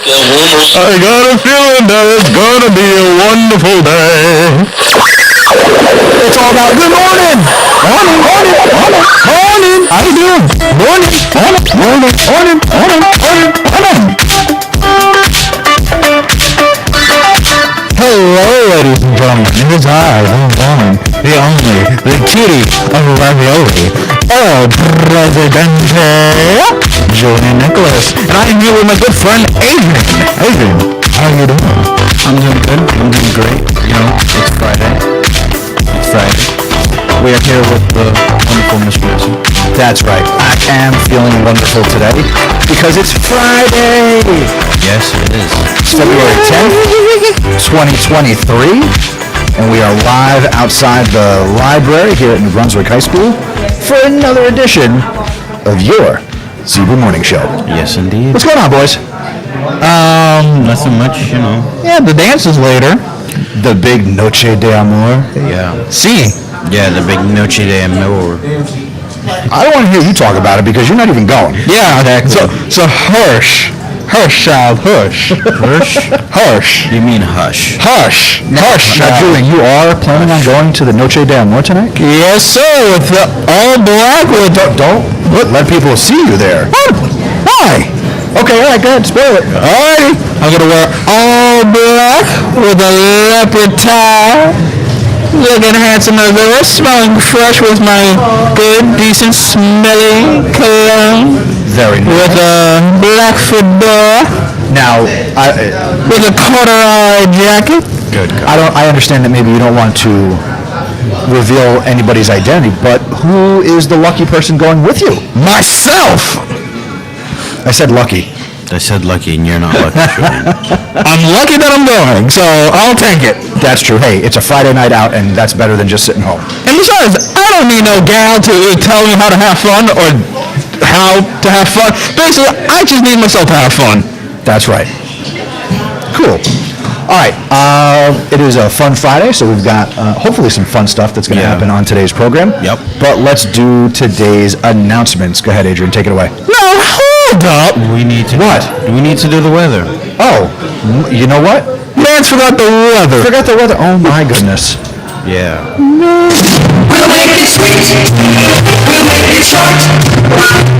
I got a feeling that it's gonna be a wonderful day. It's all about good morning. Morning. How you doing? Morning. Hello, ladies and gentlemen. It is I, the only, the cutie of ravioli, Presidente Julian Nicholas, and I am here with my good friend Adrian. Adrian, how are you doing? I'm doing good. I'm doing great. You know, it's Friday. We are here with the wonderful Miss Wilson. That's right. I am feeling wonderful today because it's Friday. Yes, it is. It's February 10th, 2023, and we are live outside the library here at Brunswick High School for another edition of your Zebra Morning Show. Yes, indeed. What's going on, boys? Nothing much, you know. Yeah, the dance is later. The big Noche de Amor. Yeah. See? Yeah, the big Noche de Amor. I don't want to hear you talk about it because you're not even going. Yeah, exactly. So hush. Hush, child, hush. Hush. You mean hush? Hush. Now, Julian, you are planning on going to the Noche de Amor tonight? Yes, sir. With the all black. Don't let people see you there. Why? Okay, all right, go ahead, spoil it. All right. I'm going to wear all black with a leopard tie. Looking handsome as ever, smelling fresh with my good, decent, smelly cologne. Very nice. With a black fedora. Now, with a corduroy jacket. Good. I understand that maybe you don't want to reveal anybody's identity, but who is the lucky person going with you? Myself! I said lucky. I said lucky, and you're not lucky, Julian. I'm lucky that I'm going, so I'll take it. That's true. Hey, it's a Friday night out, and that's better than just sitting home. And besides, I don't need no gal to tell me how to have fun or how to have fun. Basically, I just need myself to have fun. That's right. Cool. All right. It is a fun Friday, so we've got hopefully some fun stuff that's going to happen on today's program. Yep. But let's do today's announcements. Go ahead, Adrian. Take it away. No, hold up. We need to. What? We need to do the weather. Oh, you know what? Lance forgot the weather. Forgot the weather. Oh my goodness. Yeah. We'll make it sweet. We'll make it short.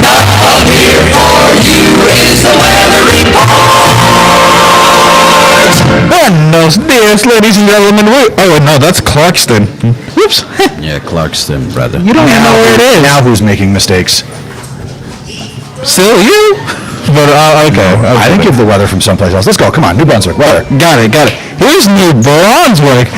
Now here for you is the weather report. Buenos dias, ladies and gentlemen. Oh, no, that's Clarkston. Whoops. Yeah, Clarkston, brother. You don't even know where it is. Now who's making mistakes? Still you? But, okay. I didn't give the weather from someplace else. Let's go. Come on, New Brunswick. Weather. Got it. Here's New Brunswick.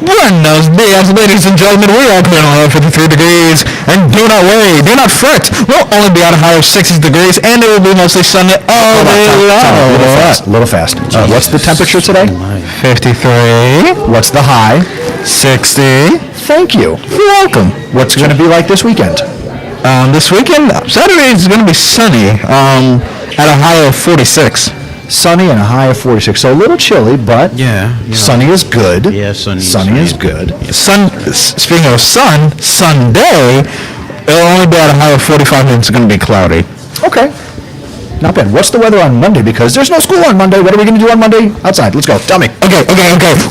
Buenos dias, ladies and gentlemen. We are currently at 53 degrees. And do not worry. Do not fret. We'll only be at a high of 60 degrees. And it will be mostly sunny all day long. A little fast. What's the temperature today? 53. What's the high? 60. Thank you. You're welcome. What's going to be like this weekend? This weekend, Saturday is going to be sunny, at a high of 46. Sunny and a high of 46. So a little chilly, but sunny is good. Yeah, sunny is good. Yeah. Speaking of Sunday, it'll only be at a high of 45 and it's going to be cloudy. Okay. Not bad. What's the weather on Monday? Because there's no school on Monday. What are we going to do on Monday? Outside. Let's go. Tell me. Okay.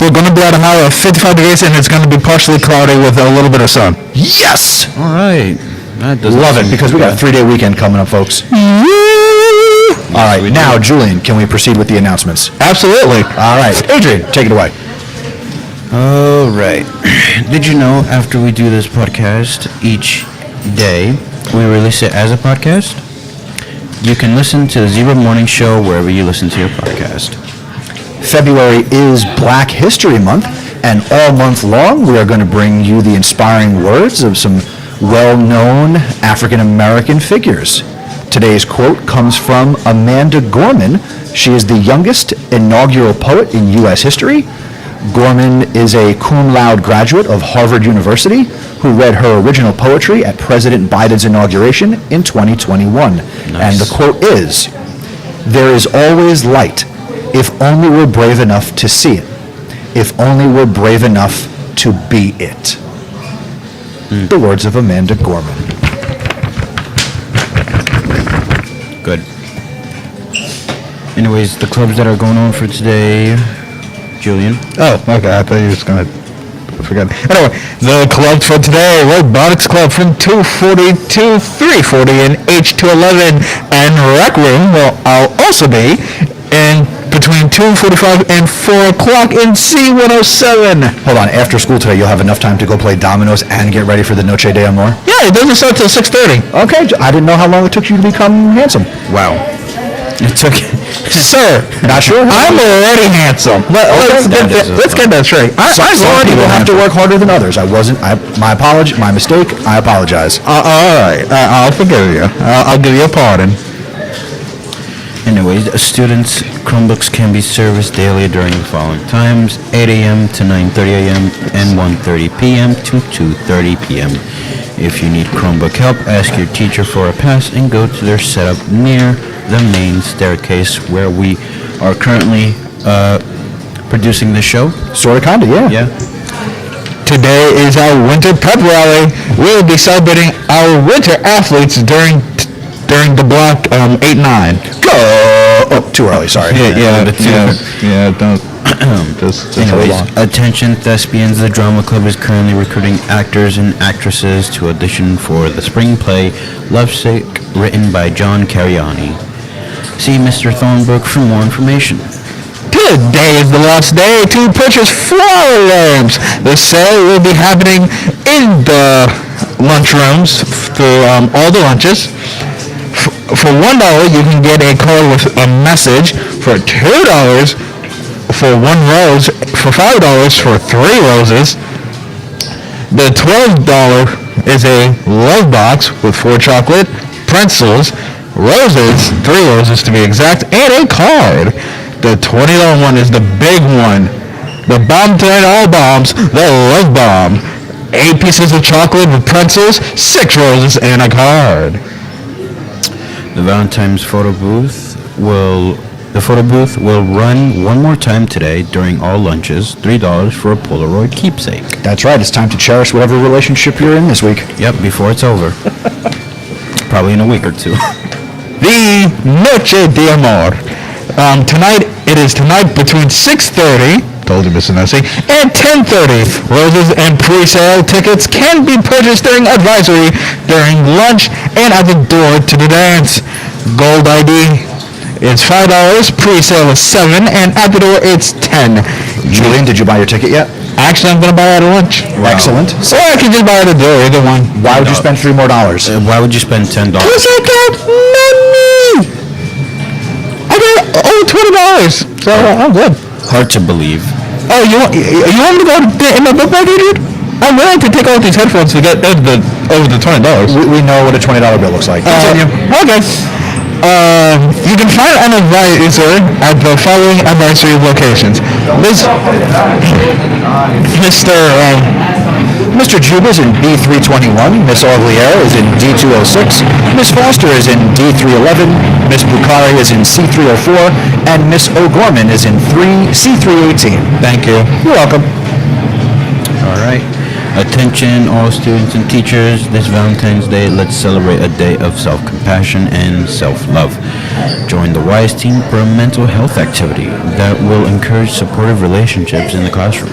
We're going to be at a high of 55 degrees and it's going to be partially cloudy with a little bit of sun. Yes! All right. Love it, because we got a 3-day weekend coming up, folks. All right, now, Julian, can we proceed with the announcements? Absolutely. All right, Adrian, take it away. All right. Did you know after we do this podcast each day, we release it as a podcast? You can listen to the Zebra Morning Show wherever you listen to your podcast. February is Black History Month, and all month long, we are going to bring you the inspiring words of some well-known African-American figures. Today's quote comes from Amanda Gorman. She is the youngest inaugural poet in U.S. history. Gorman is a cum laude graduate of Harvard University who read her original poetry at President Biden's inauguration in 2021. Nice. And the quote is, "There is always light, if only we're brave enough to see it, if only we're brave enough to be it." The words of Amanda Gorman. Good. Anyways, the clubs that are going on for today, Julian. Oh, okay. I thought you were just gonna forget. Anyway, the clubs for today: Robotics Club from 2:40 to 3:40 in H211, and Rec Room will also be in between 2:45 and 4 o'clock in C107. Hold on. After school today, you'll have enough time to go play dominoes and get ready for the Noche de Amor. Yeah, it doesn't start till 6:30. Okay. I didn't know how long it took you to become handsome. Wow. It took... Sir, not sure? I'm already handsome. Let's get that straight. Some people have to work harder than others. My mistake. I apologize. All right. I'll forgive you. I'll give you a pardon. Anyways, students' Chromebooks can be serviced daily during the following times: 8 a.m. to 9:30 a.m. and 1:30 p.m. to 2:30 p.m. If you need Chromebook help, ask your teacher for a pass and go to their setup near the main staircase where we are currently producing the show. Sort of, kinda, yeah. Yeah. Today is our winter pep rally. We'll be celebrating our winter athletes during the block 8-9. Go! Oh, too early. Sorry. Yeah. Don't. just Anyways, attention thespians, the drama club is currently recruiting actors and actresses to audition for the spring play Lovesick, written by John Cariani. See Mr. Thornbrook for more information. Today is the last day to purchase flower lamps. The sale will be happening in the lunchrooms through all the lunches. For $1, you can get a card with a message. For $2, for 1 rose. For $5, for 3 roses. The $12 is a love box with 4 chocolate, pretzels, roses, 3 roses to be exact, and a card. The $20 one is the big one. The bomb to end all bombs, the love bomb. 8 pieces of chocolate with pretzels, 6 roses, and a card. The Valentine's photo booth will run one more time today during all lunches. $3 for a Polaroid keepsake. That's right. It's time to cherish whatever relationship you're in this week. Yep, before it's over. Probably in a week or two. The Noche de Amor. It is tonight between 6:30. Told you, Mr. Nessie. And 10:30. Roses and pre-sale tickets can be purchased during advisory, during lunch, and at the door to the dance. Gold ID is $5, pre-sale is $7, and at the door it's $10. Julian, did you buy your ticket yet? Actually, I'm going to buy it at lunch. Wow. Excellent. So I can just buy it at the door, either one. Why would you spend $3 more? Why would you spend $10? Because I got money! I got $20, so I'm good. Hard to believe. Oh, you want me to go in my book bag, dude? I'm willing to take all these headphones to get over the $20. We know what a $20 bill looks like. Continue. Okay. You can find an advisor at the following advisory locations. Mr. Juba is in B321, Miss Orlier is in D206, Miss Foster is in D311, Miss Bukhari is in C304, and Miss O'Gorman is in C318. Thank you. You're welcome. All right. Attention all students and teachers, this Valentine's Day, let's celebrate a day of self-compassion and self-love. Join the WISE team for a mental health activity that will encourage supportive relationships in the classroom.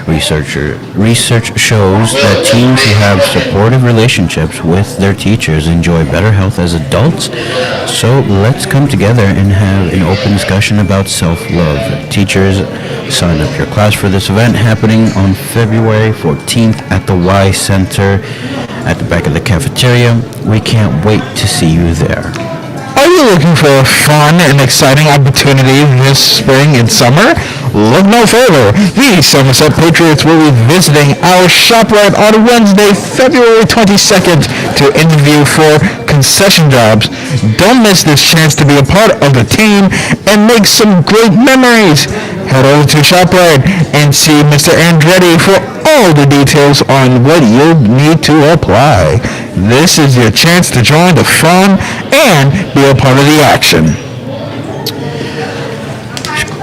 Research shows that teens who have supportive relationships with their teachers enjoy better health as adults. So let's come together and have an open discussion about self-love. Teachers, sign up your class for this event happening on February 14th at the Y Center at the back of the cafeteria. We can't wait to see you there. Are you looking for a fun and exciting opportunity this spring and summer? Look no further. The Somerset Patriots will be visiting our ShopRite on Wednesday, February 22nd to interview for concession jobs. Don't miss this chance to be a part of the team and make some great memories. Head over to ShopRite and see Mr. Andretti for all the details on what you'll need to apply. This is your chance to join the fun and be a part of the action.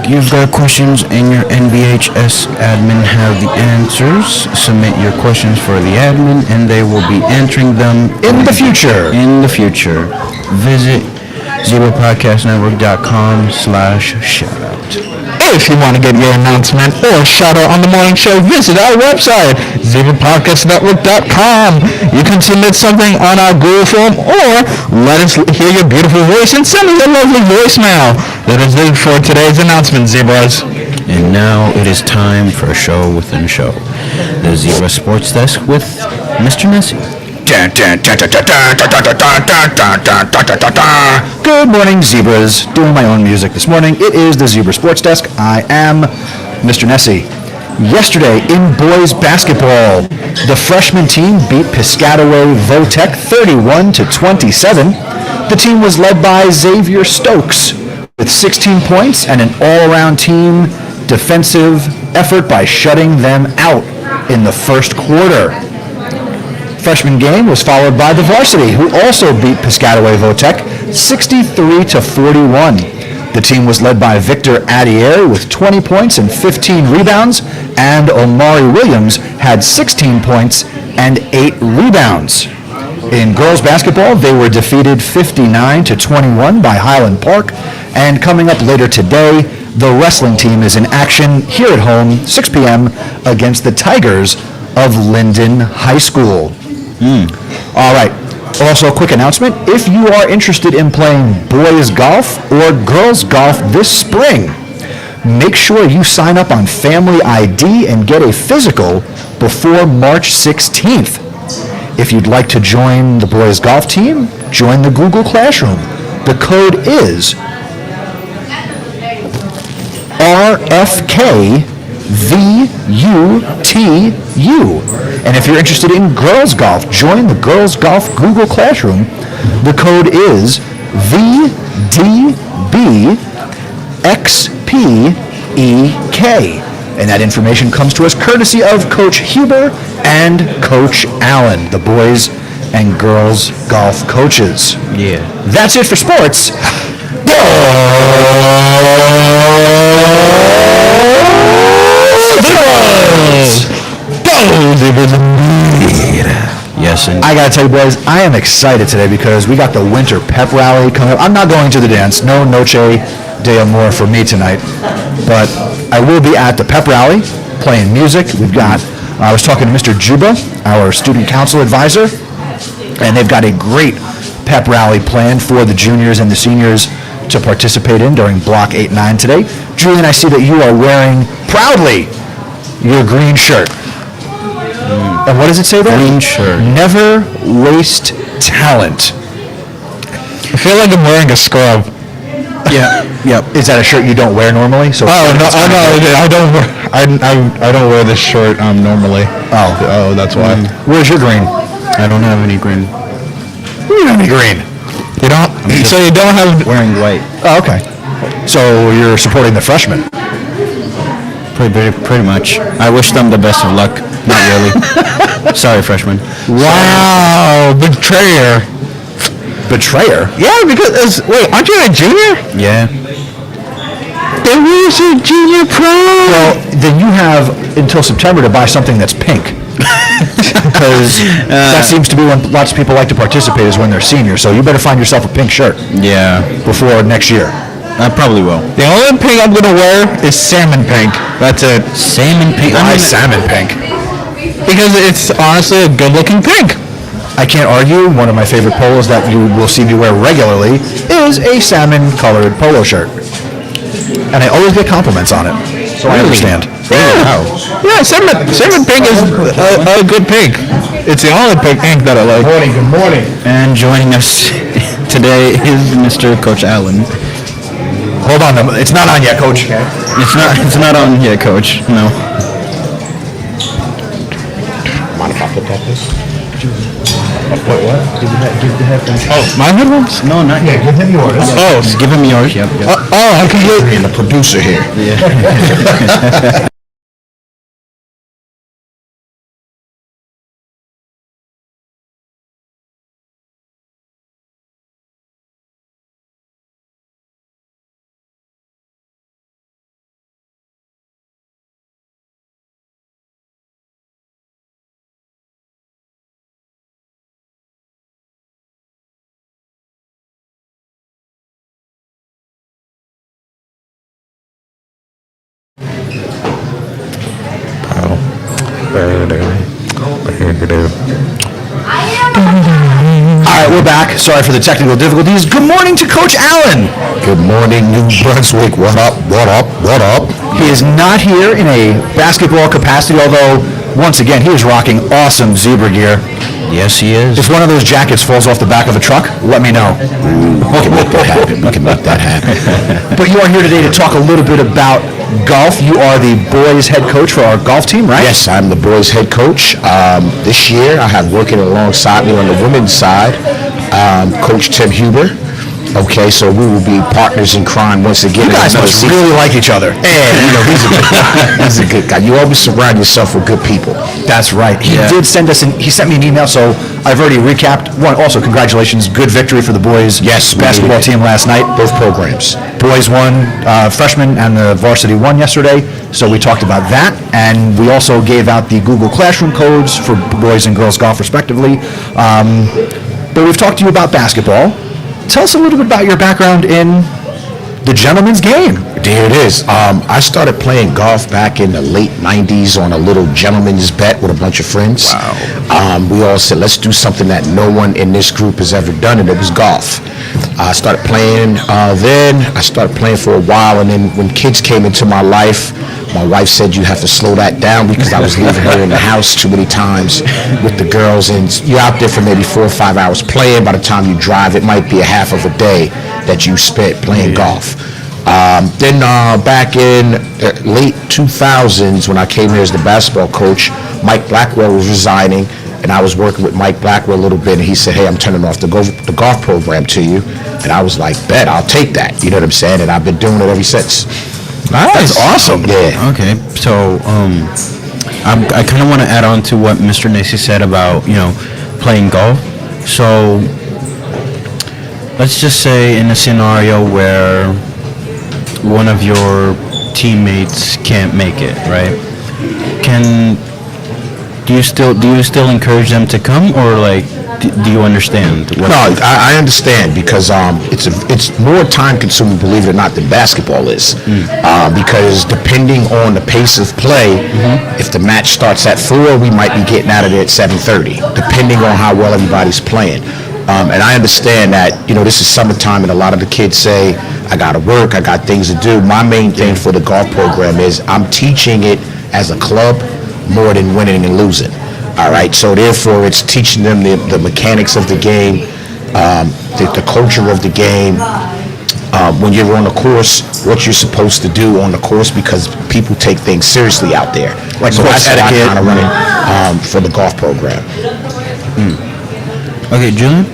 You've got questions and your NVHS admin have the answers. Submit your questions for the admin and they will be answering them in the future. Visit ZebraPodcastNetwork.com/shoutout. If you want to get your announcement or shout out on the morning show, visit our website, ZebraPodcastNetwork.com. You can submit something on our Google form or let us hear your beautiful voice and send us a lovely voicemail. That is it for today's announcement, Zebras. And now it is time for a show within a show. The Zebra Sports Desk with Mr. Nessie. Good morning, Zebras. Doing my own music this morning. It is the Zebra Sports Desk. I am Mr. Nessie. Yesterday in boys basketball, the freshman team beat Piscataway Votech 31-27. The team was led by Xavier Stokes with 16 points and an all-around team defensive effort by shutting them out in the first quarter. Freshman game was followed by the varsity, who also beat Piscataway Votech 63-41. The team was led by Victor Adier with 20 points and 15 rebounds, and Omari Williams had 16 points and 8 rebounds. In girls basketball, they were defeated 59-21 by Highland Park, and coming up later today, the wrestling team is in action here at home, 6 p.m., against the Tigers of Linden High School. All right. Also, a quick announcement. If you are interested in playing boys golf or girls golf this spring, make sure you sign up on Family ID and get a physical before March 16th. If you'd like to join the boys golf team, join the Google Classroom. The code is RFKVUTU. And if you're interested in girls golf, join the girls golf Google Classroom. The code is VDBXPEK. And that information comes to us courtesy of Coach Huber and Coach Allen, the boys and girls golf coaches. Yeah. That's it for sports. Yes, and I gotta tell you, boys, I am excited today because we got the winter pep rally coming up. I'm not going to the dance, no Noche de Amor for me tonight, but I will be at the pep rally playing music. We've got, I was talking to Mr. Juba, our student council advisor, and they've got a great pep rally planned for the juniors and the seniors to participate in during Block 8-9 today. Julian, I see that you are wearing proudly your green shirt. And what does it say there? Green shirt. Never waste talent. I feel like I'm wearing a scrub. yeah, yep. Is that a shirt you don't wear normally? So Oh no, I don't wear. I don't wear this shirt normally. Oh, that's why. Where's your green? I don't have any green. You don't have any green. You don't? So you don't have. Wearing white. Oh, okay. So you're supporting the freshmen. Pretty much. I wish them the best of luck. Not really. Sorry, freshman. Wow, betrayer. Betrayer? Yeah, because wait, aren't you a junior? Yeah. Then where's your junior prom? Well, then you have until September to buy something that's pink. Because that seems to be when lots of people like to participate is when they're seniors. So you better find yourself a pink shirt Yeah. before next year. I probably will. The only pink I'm gonna wear is salmon pink. That's it. Salmon pink. Why salmon pink? Because it's honestly a good-looking pink. I can't argue. One of my favorite polos that you will see me wear regularly is a salmon-colored polo shirt. And I always get compliments on it. So I understand. Yeah, yeah, salmon pink is a good pink. It's the only pink that I like. Good morning. And joining us today is Mr. Coach Allen. Hold on. It's not on yet, Coach. It's not on yet, Coach. No. Mind if I put that this? What? Give the headphones. Oh, my headphones? No, not yet. Give him yours. Oh, Give him yours. Yep. I completely. Being the producer here. Yeah. All right, we're back. Sorry for the technical difficulties. Good morning to Coach Allen. Good morning, New Brunswick. What up, what up, what up? He is not here in a basketball capacity, although, once again, he is rocking awesome zebra gear. Yes, he is. If one of those jackets falls off the back of a truck, let me know. We can make that happen. We can make that happen. But you are here today to talk a little bit about golf. You are the boys' head coach for our golf team, right? Yes, I'm the boys' head coach. This year, I have working alongside me on the women's side, Coach Tim Huber. Okay, so we will be partners in crime once again. You guys must really like each other. And, he's a good guy. He's a good guy. You always surround yourself with good people. That's right. He did send us he sent me an email, so I've already recapped. One, also, congratulations. Good victory for the boys basketball team last night. Both programs. Boys won, freshmen and the varsity won yesterday, so we talked about that. And we also gave out the Google Classroom codes for boys and girls golf, respectively. But we've talked to you about basketball. Tell us a little bit about your background in the gentleman's game. There it is. I started playing golf back in the late 90s on a little gentleman's bet with a bunch of friends. Wow. We all said, let's do something that no one in this group has ever done, and it was golf. I started playing then. I started playing for a while, and then when kids came into my life, my wife said, you have to slow that down because I was leaving her in the house too many times with the girls, and you're out there for maybe 4 or 5 hours playing. By the time you drive, it might be a half of a day that you spent playing golf. Then back in late 2000s, when I came here as the basketball coach, Mike Blackwell was resigning, and I was working with Mike Blackwell a little bit, and he said, hey, I'm turning off the golf program to you. And I was like, bet, I'll take that. You know what I'm saying? And I've been doing it ever since. Nice. That's awesome. Yeah. Okay, so I kind of want to add on to what Mr. Nacy said about, playing golf. So let's just say in a scenario where one of your teammates can't make it, right? Do you still encourage them to come, or like do you understand? No, I understand because it's more time consuming, believe it or not, than basketball is. Because depending on the pace of play, if the match starts at 4, we might be getting out of there at 7:30, depending on how well everybody's playing. And I understand that, this is summertime and a lot of the kids say, I got to work, I got things to do. My main thing for the golf program is I'm teaching it as a club more than winning and losing. All right, so therefore it's teaching them the mechanics of the game, the culture of the game. When you're on the course, what you're supposed to do on the course, because people take things seriously out there. Like so course that's what I etiquette. kind of run it for the golf program. Okay, Julian?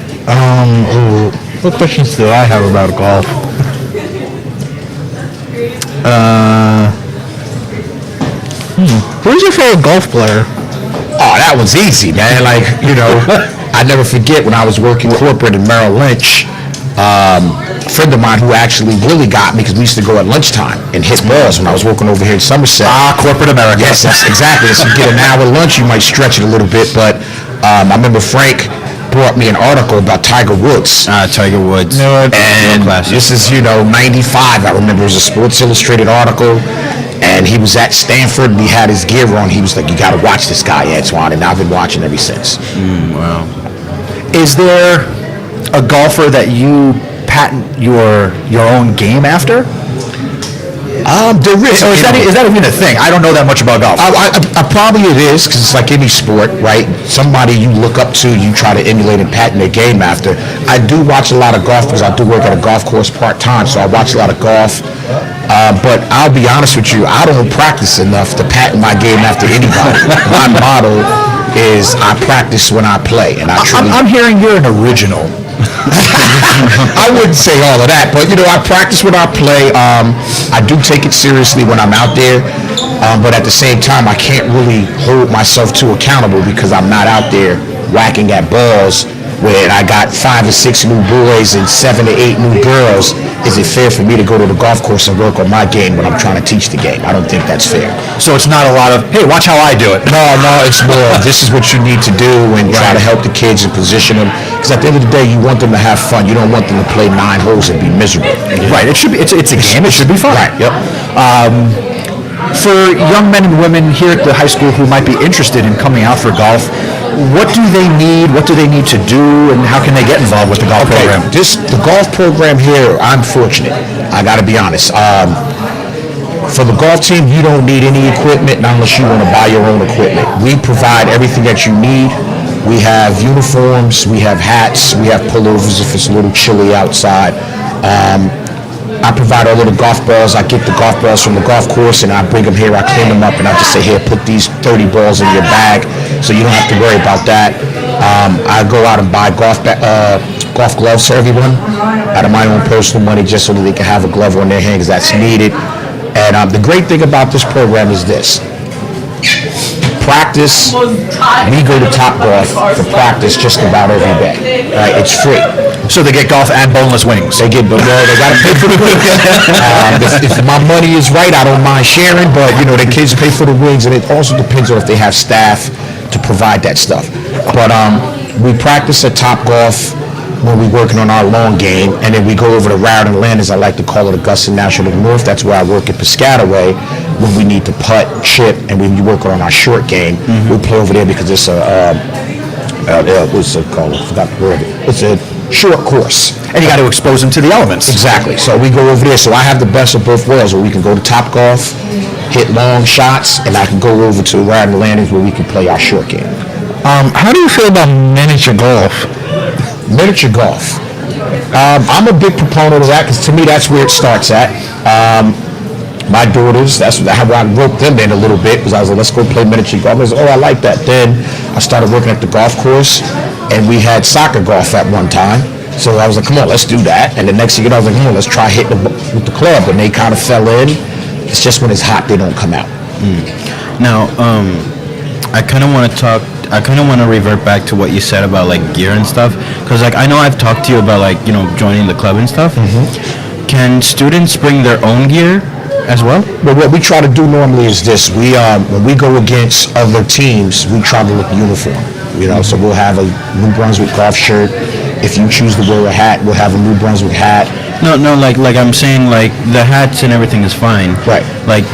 What questions do I have about golf? Who's your favorite golf player? Oh, that was easy, man. I never forget when I was working corporate in Merrill Lynch, a friend of mine who actually really got me, because we used to go at lunchtime and hit balls when I was working over here in Somerset. Corporate America. Yes, that's exactly. So you get an hour lunch, you might stretch it a little bit, but I remember Frank brought me an article about Tiger Woods. Tiger Woods. And this is, 95. I remember it was a Sports Illustrated article, and he was at Stanford, and he had his gear on. He was like, you got to watch this guy, Antoine, and I've been watching ever since. Wow. Is there a golfer that you patent your own game after? There is. So is that even a thing? I don't know that much about golf. I probably it is, because it's like any sport, right? Somebody you look up to, you try to emulate and patent their game after. I do watch a lot of golf because I do work at a golf course part-time, so I watch a lot of golf. But I'll be honest with you, I don't practice enough to patent my game after anybody. My motto is I practice when I play, and I truly... I'm hearing you're an original. I wouldn't say all of that, but I practice when I play. I do take it seriously when I'm out there, but at the same time, I can't really hold myself too accountable because I'm not out there whacking at balls when I got 5 or 6 new boys and 7 or 8 new girls. Is it fair for me to go to the golf course and work on my game when I'm trying to teach the game? I don't think that's fair. So it's not a lot of, hey, watch how I do it. No, it's more of this is what you need to do and try to help the kids and position them. Because at the end of the day, you want them to have fun. You don't want them to play 9 holes and be miserable. Right. It should be. It's a game. It should be fun. Right. Yep. For young men and women here at the high school who might be interested in coming out for golf, what do they need? What do they need to do? And how can they get involved with the golf program? The golf program here, I'm fortunate. I got to be honest. For the golf team, you don't need any equipment, not unless you want to buy your own equipment. We provide everything that you need. We have uniforms, we have hats, we have pullovers if it's a little chilly outside. I provide all of the golf balls. I get the golf balls from the golf course and I bring them here, I clean them up, and I just say, here, put these 30 balls in your bag so you don't have to worry about that. I go out and buy golf gloves for everyone out of my own personal money just so that they can have a glove on their hand because that's needed. And the great thing about this program is this. Practice, we go to Top Golf for practice just about every day. Right? It's free. So they get golf and boneless wings. They got to pay for the wings. If my money is right, I don't mind sharing, but the kids pay for the wings, and it also depends on if they have staff to provide that stuff. But we practice at Top Golf when we're working on our long game, and then we go over to Raritan Land, as I like to call it, Augusta National North. That's where I work at Piscataway when we need to putt, chip, and when we work on our short game. We play over there because it's what's it called? I forgot the word. It's a short course. And you got to expose them to the elements. Exactly. So we go over there. So I have the best of both worlds, where we can go to Top Golf, hit long shots, and I can go over to Raritan Landings where we can play our short game. How do you feel about miniature golf? Miniature golf. I'm a big proponent of that because to me that's where it starts at. My daughters, that's how I roped them in a little bit because I was like, let's go play miniature golf. I was like, oh, I like that. Then I started working at the golf course and we had soccer golf at one time. So I was like, come on, let's do that. And the next thing you know, I was like, come on, let's try hitting with the club. And they kind of fell in. It's just when it's hot, they don't come out. Now, I kind of want to revert back to what you said about like gear and stuff, because like I know I've talked to you about like joining the club and stuff. Can students bring their own gear as well? But what we try to do normally is this: when we go against other teams, we try to look uniform. So we'll have a New Brunswick golf shirt. If you choose to wear a hat, we'll have a New Brunswick hat. No, like I'm saying, like the hats and everything is fine. Right. Like,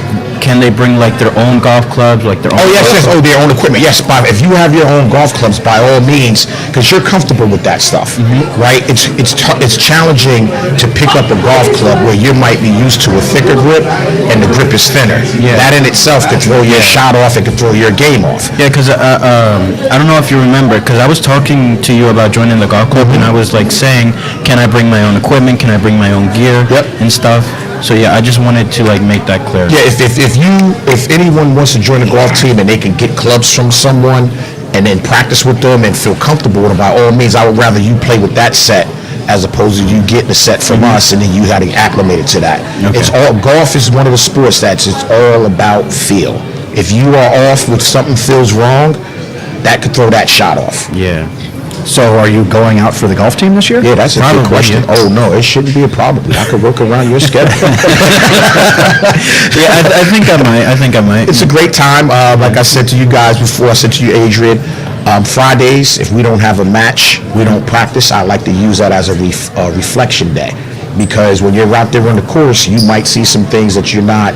can they bring like their own golf clubs, like their own? Oh yes. Oh, their own equipment. Yes, if you have your own golf clubs, by all means, because you're comfortable with that stuff, right? It's challenging to pick up a golf club where you might be used to a thicker grip and the grip is thinner. Yeah. That in itself could throw your shot off. It could throw your game off. Yeah, because I don't know if you remember, because I was talking to you about joining the golf club, and I was like saying, can I bring my own equipment? Can I bring my own gear? Yep. And stuff. So yeah, I just wanted to like make that clear. Yeah, if anyone wants to join a golf team and they can get clubs from someone and then practice with them and feel comfortable with it, by all means, I would rather you play with that set as opposed to you getting the set from us and then you getting acclimated to that. Okay. Golf is one of the sports it's all about feel. If you are off with something feels wrong, that could throw that shot off. Yeah. So are you going out for the golf team this year? Yeah, that's a good question. Yeah. Oh, no, it shouldn't be a problem. I could work around your schedule. Yeah, I think I might. It's a great time. Like I said to you guys before, I said to you, Adrian, Fridays, if we don't have a match, we don't practice, I like to use that as a reflection day. Because when you're out there on the course, you might see some things that you're not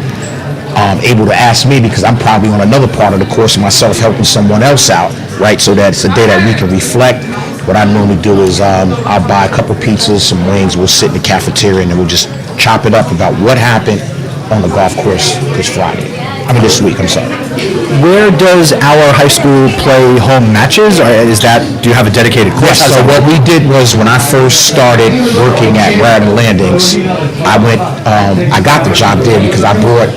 able to ask me because I'm probably on another part of the course myself helping someone else out, right? So that it's a day that we can reflect. What I normally do is I'll buy a couple pizzas, some wings, we'll sit in the cafeteria and then we'll just chop it up about what happened on the golf course this week, I'm sorry. Where does our high school play home matches? Or do you have a dedicated course? Yes, so what we did was when I first started working at Raritan Landings, I got the job there because I brought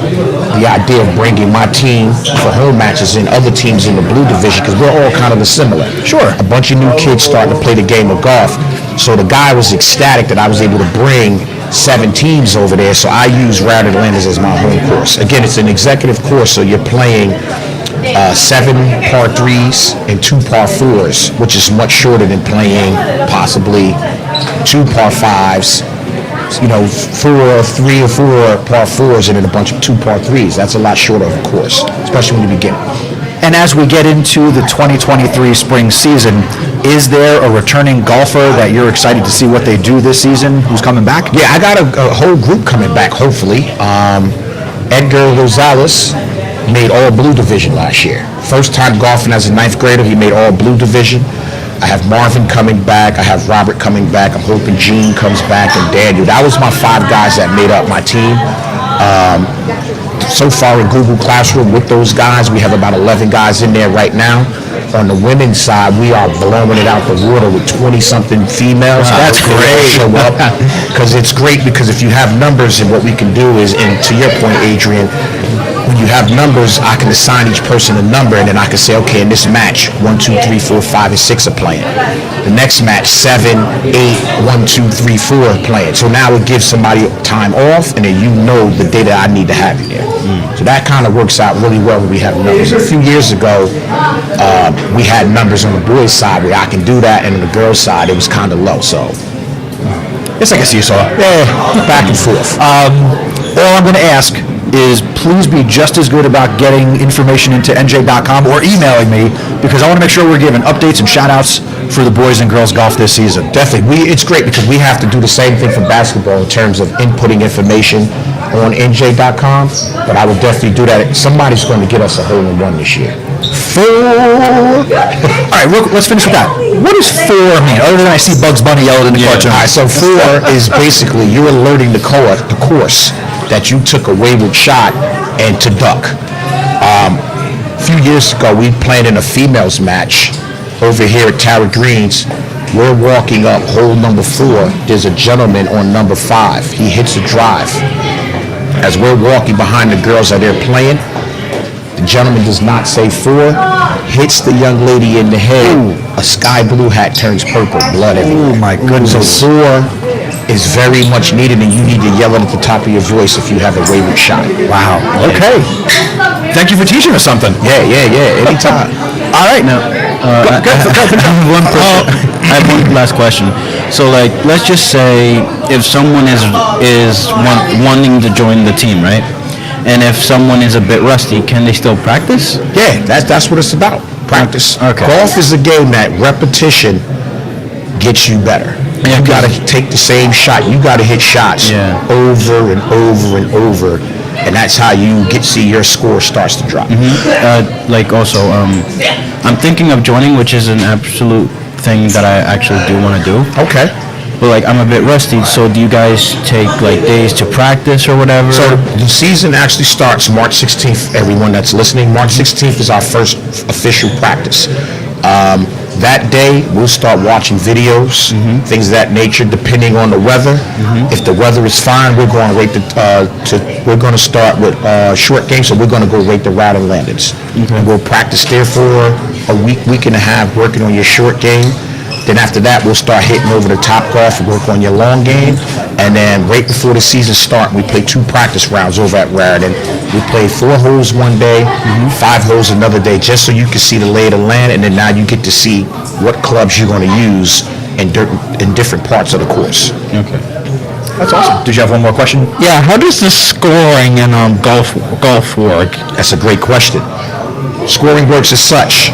the idea of bringing my team for home matches and other teams in the blue division because we're all kind of similar. Sure. A bunch of new kids starting to play the game of golf. So the guy was ecstatic that I was able to bring 7 teams over there, so I use Raritan Landings as my home course. Again, it's an executive course, so you're playing 7 par 3s and 2 par 4s, which is much shorter than playing possibly 2 par 5s, 3 or 4 par 4s and then a bunch of 2 par 3s. That's a lot shorter of a course, especially when you begin. And as we get into the 2023 spring season, is there a returning golfer that you're excited to see what they do this season who's coming back? Yeah, I got a whole group coming back, hopefully. Edgar Rosales made all blue division last year. First time golfing as a ninth grader, he made all blue division. I have Marvin coming back. I have Robert coming back. I'm hoping Gene comes back and Daniel. That was my 5 guys that made up my team. So far in Google Classroom with those guys, we have about 11 guys in there right now. On the women's side, we are blowing it out the water with 20-something females. Wow, that's great. Show up because it's great because if you have numbers and what we can do is, and to your point, Adrian, when you have numbers, I can assign each person a number, and then I can say, okay, in this match, 1, 2, 3, 4, 5, and 6 are playing. The next match, 7, 8, 1, 2, 3, 4 are playing. So now it gives somebody time off, and then you know the day that I need to have you there. So that kind of works out really well when we have numbers. A few years ago, we had numbers on the boys' side where I can do that, and on the girls' side, it was kind of low. So It's like a seesaw. back and forth. All I'm going to ask is please be just as good about getting information into NJ.com or emailing me, because I want to make sure we're giving updates and shout-outs for the boys and girls golf this season. Definitely. It's great because we have to do the same thing for basketball in terms of inputting information on NJ.com, but I will definitely do that. Somebody's going to get us a hole-in-one this year. 4. All right, let's finish with that. What does 4 mean, other than I see Bugs Bunny yelling in the cartoon? All right, so 4 is basically you're alerting the course that you took a wayward shot and to duck. A few years ago, we played in a females match over here at Tara Greens. We're walking up hole number 4. There's a gentleman on number 5. He hits a drive. As we're walking behind the girls that they're playing, the gentleman does not say 4, hits the young lady in the head. A sky blue hat turns purple, blood everywhere. Oh my goodness. So 4 is very much needed, and you need to yell it at the top of your voice if you have a wayward shot. Wow. Okay. Thank you for teaching us something. Yeah, anytime. All right, now. I have one last question. So, like, let's just say if someone is wanting to join the team, right? And if someone is a bit rusty, can they still practice? Yeah, that's what it's about. Practice. Okay. Golf is a game that repetition gets you better. Yeah, You got to take the same shot. You got to hit shots over and over and over, and that's how you see your score starts to drop. I'm thinking of joining, which is an absolute thing that I actually do want to do. Okay. But like I'm a bit rusty, so do you guys take like days to practice or whatever? So the season actually starts March 16th, everyone that's listening. March 16th is our first official practice. That day, we'll start watching videos, things of that nature, depending on the weather. If the weather is fine, we're going to start with short game, so we're going to go rate the route and landings. And we'll practice there for a week and a half, working on your short game. Then after that, we'll start hitting over the top golf and work on your long game. And then right before the season starts, we play 2 practice rounds over at Raritan. We play 4 holes one day, 5 holes another day, just so you can see the lay of the land. And then now you get to see what clubs you're going to use in different parts of the course. Okay. That's awesome. Did you have one more question? Yeah, how does the scoring in golf work? That's a great question. Scoring works as such.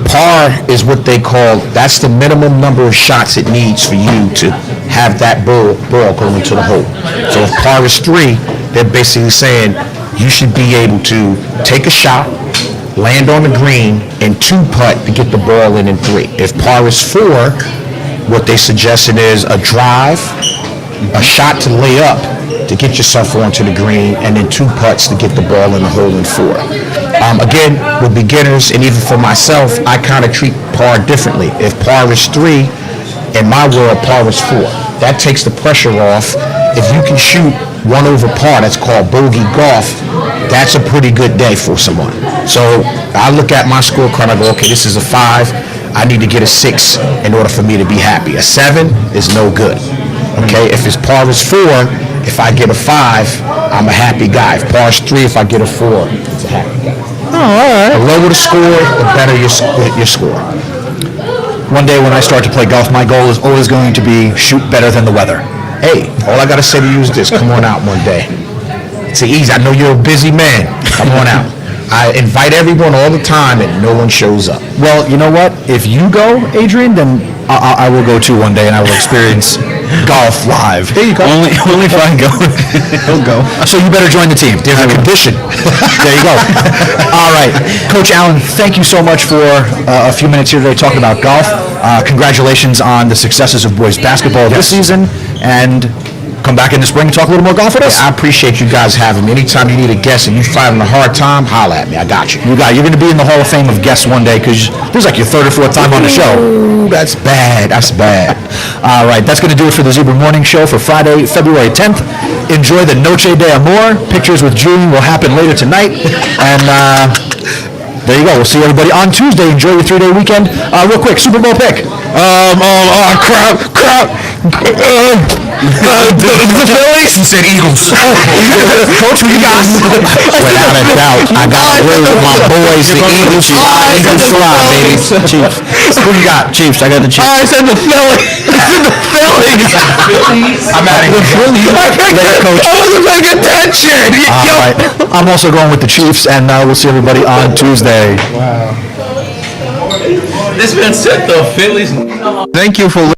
Par is what they call, that's the minimum number of shots it needs for you to have that ball go into the hole. So if par is 3, they're basically saying you should be able to take a shot, land on the green, and 2-putt to get the ball in 3. If par is 4, what they suggesting is a drive, a shot to lay up to get yourself onto the green, and then 2 putts to get the ball in the hole in 4. Again, with beginners, and even for myself, I kind of treat par differently. If par is 3, in my world, par is 4. That takes the pressure off. If you can shoot 1 over par, that's called bogey golf, that's a pretty good day for someone. So I look at my scorecard, I go, okay, this is a 5. I need to get a 6 in order for me to be happy. A 7 is no good. Okay, if it's par is 4, if I get a 5, I'm a happy guy. If par is 3, if I get a 4, it's a happy guy. Oh, all right. The lower the score, the better your score. One day when I start to play golf, my goal is always going to be shoot better than the weather. Hey, all I got to say to you is this. Come on out one day. It's easy. I know you're a busy man. Come on out. I invite everyone all the time, and no one shows up. Well, you know what? If you go, Adrian, then I will go too one day, and I will experience Golf Live. Here you go. Only if I go. He'll go. So you better join the team. There's a condition. There you go. All right. Coach Allen, thank you so much for a few minutes here today talking about golf. Congratulations on the successes of boys basketball this season, and come back in the spring and talk a little more golf with us. I appreciate you guys having me. Anytime you need a guest and you find a hard time, holla at me. I got you. You're going to be in the Hall of Fame of guests one day because this is like your third or fourth time on the show. Ooh, that's bad. That's bad. All right, that's going to do it for the Zebra Morning Show for Friday, February 10th. Enjoy the Noche de Amor. Pictures with Julian will happen later tonight. And there you go. We'll see everybody on Tuesday. Enjoy your 3-day weekend. Real quick, Super Bowl pick. Crap. The Phillies? He said Eagles. Coach, who you got? Without a doubt, I got to roll with my boys, the Eagles. Eagles fly, baby. Chiefs. Who you got? Chiefs. I got the Chiefs. I said the Phillies. The Phillies. I'm out of here. I wasn't paying attention. All right. I'm also going with the Chiefs, and we'll see everybody on Tuesday. This man said the Phillies. Thank you for